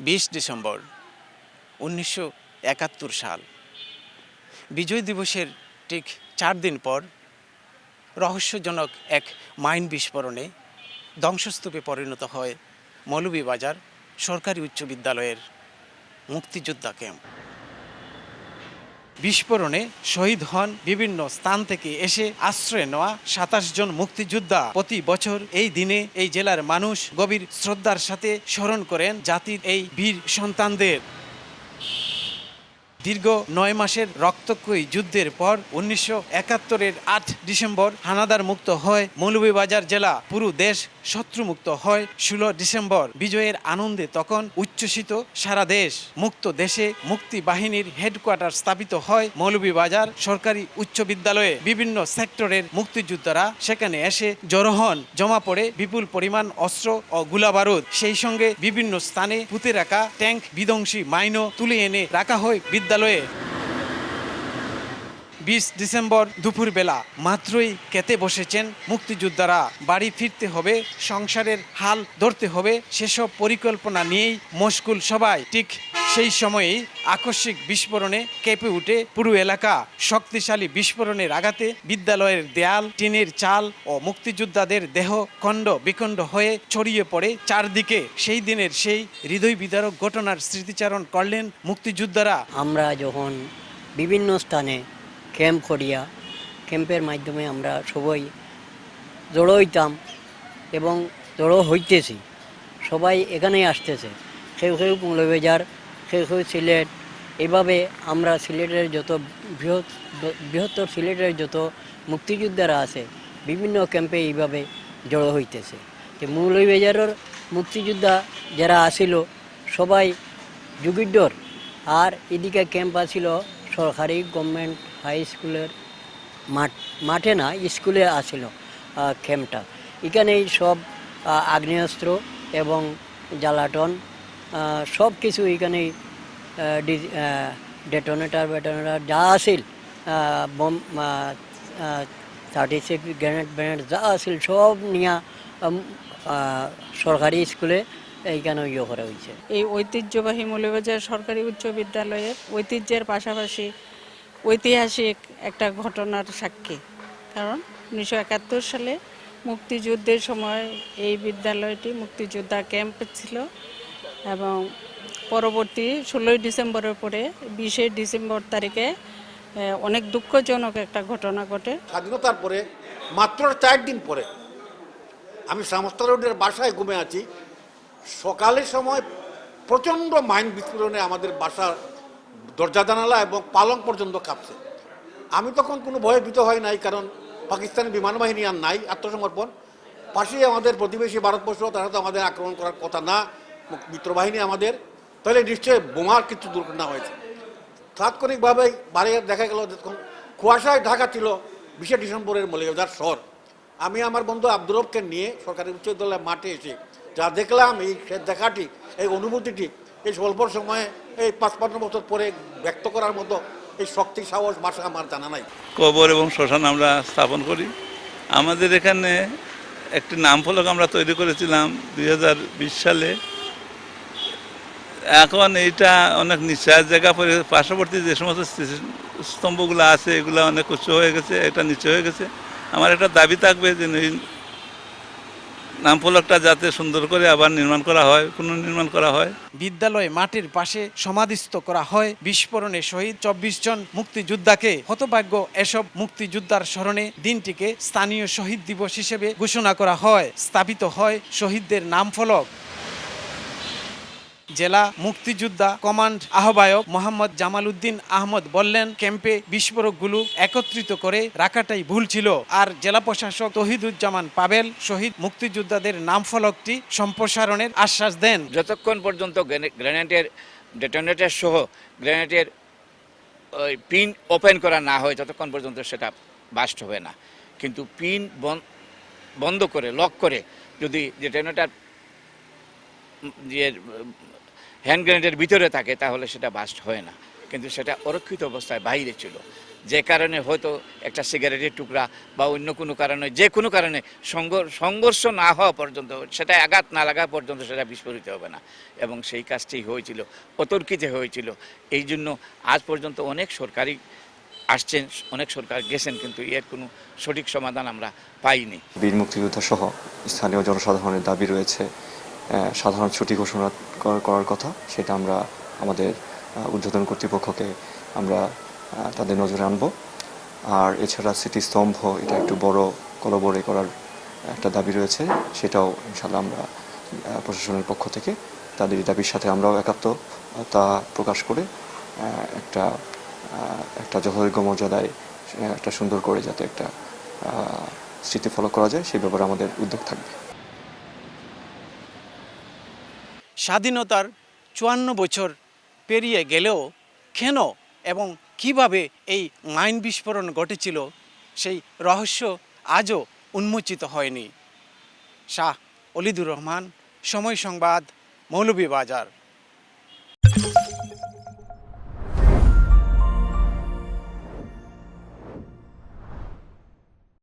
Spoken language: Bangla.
20 ডিসেম্বর 1971 সাল। বিজয় দিবসের ঠিক 4 দিন পর রহস্যজনক এক মাইন বিস্ফোরণে ধ্বংসস্তূপে পরিণত হয় মৌলভীবাজার সরকারি উচ্চ বিদ্যালয়ের মুক্তিযোদ্ধা ক্যাম্প। বিস্ফোরণে শহীদ হন বিভিন্ন স্থান থেকে এসে আশ্রয় নেওয়া 27 জন মুক্তিযোদ্ধা। প্রতি বছর এই দিনে এই জেলার মানুষ গভীর শ্রদ্ধার সাথে স্মরণ করেন জাতির এই বীর সন্তানদের। দীর্ঘ 9 মাসের রক্তক্ষয়ী যুদ্ধের পর 1971-এর 8 ডিসেম্বর হানাদার মুক্ত হয় মৌলভীবাজার জেলা। পুরো দেশ শত্রুমুক্ত হয় 16 ডিসেম্বর। বিজয়ের আনন্দে তখন উচ্ছ্বসিত সারা দেশ। মুক্ত দেশে মুক্তি বাহিনীর হেডকোয়ার্টার স্থাপিত হয় মৌলভীবাজার সরকারি উচ্চ বিদ্যালয়ে। বিভিন্ন সেক্টরের মুক্তিযোদ্ধারা সেখানে এসে জড়ো হন। জমা পড়ে বিপুল পরিমাণ অস্ত্র ও গোলাবারুদ। সেই সঙ্গে বিভিন্ন স্থানে পুঁতে রাখা ট্যাঙ্ক বিধ্বংসী মাইনও তুলে এনে রাখা হয় বিদ্যালয়ে। 20 ডিসেম্বর দুপুরবেলা মাত্রই কেঁদে বসেছেন মুক্তিযোদ্ধারা। বাড়ি ফিরতে হবে, সংসারের হাল ধরতে হবে, সেসব পরিকল্পনা নিয়েই মশগুল সবাই। ঠিক সেই সময়েই আকস্মিক বিস্ফোরণে কেঁপে উঠে পুরো এলাকা। শক্তিশালী বিস্ফোরণের আঘাতে বিদ্যালয়ের দেয়াল, টিনের চাল ও মুক্তিযোদ্ধাদের দেহ খণ্ড বিখণ্ড হয়ে ছড়িয়ে পড়ে চারদিকে। সেই দিনের সেই হৃদয় বিদারক ঘটনার স্মৃতিচারণ করলেন মুক্তিযোদ্ধারা। আমরা যখন বিভিন্ন স্থানে ক্যাম্প করিয়া ক্যাম্পের মাধ্যমে আমরা সবাই জড়ো হইতাম এবং জড়ো হইতেছি, সবাই এখানেই আসতেছে। কেউ কেউ মৌলভীবাজার, কেউ কেউ সিলেট। এভাবে আমরা সিলেটের যত বৃহত্তর সিলেটের যত মুক্তিযোদ্ধারা আছে বিভিন্ন ক্যাম্পে এইভাবে জড়ো হইতেছে। তো মৌলভীবাজারের মুক্তিযোদ্ধা যারা আসিল সবাই যুগিড্ডর, আর এদিকে ক্যাম্প আসিল সরকারি গভর্নমেন্ট হাই স্কুলের মাঠে না, স্কুলে আসিল ক্যাম্পটা। এখানেই সব আগ্নেয়াস্ত্র এবং জ্বালাটন সব কিছু এখানেই ডেটোনেটার যা আসিল, বম 36 গ্রেনেড যা আসিল সব নিয়ে সরকারি স্কুলে এইখানে ইয়ে করা হয়েছে। এই ঐতিহ্যবাহী মৌলভীবাজার সরকারি উচ্চ বিদ্যালয়ের ঐতিহ্যের পাশাপাশি ঐতিহাসিক একটা ঘটনার সাক্ষী। কারণ 1971 সালে মুক্তিযুদ্ধের সময় এই বিদ্যালয়টি মুক্তিযোদ্ধা ক্যাম্প ছিল এবং পরবর্তী 16 ডিসেম্বরের পরে 20 ডিসেম্বর তারিখে অনেক দুঃখজনক একটা ঘটনা ঘটে। স্বাধীনতার পরে মাত্র 4 দিন পরে আমি সামস্তা রোডের বাসায় ঘুমে আছি। সকালের সময় প্রচণ্ড মাইন বিস্ফোরণে আমাদের বাসার দরজা জানালা এবং পালং পর্যন্ত কাঁপছে। আমি তখন কোনো ভয়ে ভীত হয় নাই, কারণ পাকিস্তানি বিমান বাহিনী আর নাই, আত্মসমর্পণ। পাশেই আমাদের প্রতিবেশী ভারতবর্ষ, তারা তো আমাদের আক্রমণ করার কথা না, মিত্রবাহিনী আমাদের, তাহলে নিশ্চয়ই বোমার কিছু দুর্ঘটনা হয়েছে। তাৎক্ষণিকভাবে বাইরে দেখা গেল কুয়াশায় ঢাকা ছিল 20 ডিসেম্বরের মৌলভীবাজার শহর। আমি আমার বন্ধু আব্দুর রবকে নিয়ে সরকারি উচ্চ বিদ্যালয়ের মাঠে এসে যা দেখলাম, এই দেখাটি, এই অনুভূতিটি এই স্বল্প সময়ে এই 55 বছর পরে ব্যক্ত করার মতো এই শক্তি সাহস ভাষা আমার জানা নাই। কবর এবং শ্মশান আমরা স্থাপন করি। আমাদের এখানে একটি নাম ফলক আমরা তৈরি করেছিলাম 2020 সালে। এখন এইটা অনেক নিচের জায়গা, পার্শ্ববর্তী যে সমস্ত স্তম্ভগুলো আছে এগুলো অনেক উঁচু হয়ে গেছে, এটা নিচে হয়ে গেছে। আমার একটা দাবি থাকবে যে নাম ফলকটা যাতে সুন্দর করে আবার নির্মাণ করা হয়, পুনর্নির্মাণ করা হয়। বিদ্যালয় মাঠের পাশে সমাধিস্থ করা হয় বিস্ফোরণে শহীদ 24 জন মুক্তিযোদ্ধাকে। হতভাগ্য এসব মুক্তিযোদ্ধার স্মরণে দিনটিকে স্থানীয় শহীদ দিবস হিসেবে ঘোষণা করা হয়। স্থাপিত হয় শহীদদের নাম ফলক। জেলা মুক্তিযোদ্ধা কমান্ড আহ্বায়ক মোহাম্মদ জামাল উদ্দিন আহমদ বললেন, ক্যাম্পে বিস্ফোরকগুলো একত্রিত করে রাখাটাই ভুল ছিল। আর জেলা প্রশাসক তহিদুজ্জামান পাবেল শহীদ মুক্তিযোদ্ধাদের নাম ফলকটি সম্প্রসারণের আশ্বাস দেন। যতক্ষণ পর্যন্ত গ্রেনেডের ডেটোনেটর সহ গ্রেনেডের ওই পিন ওপেন করা না হয় ততক্ষণ পর্যন্ত সেটা বাস্ট হবে না। কিন্তু পিন বন্ধ করে লক করে যদি ডেটোনেটর হ্যান্ড গ্রেনেডের ভিতরে থাকে তাহলে সেটা বাস্ট হয় না। কিন্তু সেটা অরক্ষিত অবস্থায় বাইরে ছিল, যে কারণে হয়তো একটা সিগারেটের টুকরা বা অন্য কোনো কারণে, যে কোনো কারণে সংঘর্ষ না হওয়া পর্যন্ত, সেটা আঘাত না লাগা পর্যন্ত সেটা বিস্ফোরিত হবে না, এবং সেই কাজটি হয়েছিল, অতর্কিতে হয়েছিল। এই জন্য আজ পর্যন্ত অনেক সরকারি আসছেন, অনেক সরকার গেছেন, কিন্তু এর কোনো সঠিক সমাধান আমরা পাইনি। বীর মুক্তিযোদ্ধা সহ স্থানীয় জনসাধারণের দাবি রয়েছে সাধারণ ছুটি ঘোষণা করার কথা, সেটা আমরা আমাদের ঊর্ধ্বতন কর্তৃপক্ষকে আমরা তাদের নজরে আনবো। আর এছাড়া স্মৃতিস্তম্ভ এটা একটু বড় কলবরে করার একটা দাবি রয়েছে, সেটাও ইনশাল্লাহ আমরা প্রশাসনের পক্ষ থেকে তাদের দাবির সাথে আমরাও একাত্মতা প্রকাশ করে একটা যথাযোগ্য মর্যাদায় একটা সুন্দর করে যাতে একটা স্মৃতি ফলো করা যায় সেই ব্যাপারে আমাদের উদ্যোগ থাকবে। স্বাধীনতার 54 বছর পেরিয়ে গেলেও কেন এবং কিভাবে এই মাইন বিস্ফোরণ ঘটেছিল সেই রহস্য আজও উন্মোচিত হয়নি। শাহ অলিদুর রহমান, সময় সংবাদ, মৌলভীবাজার।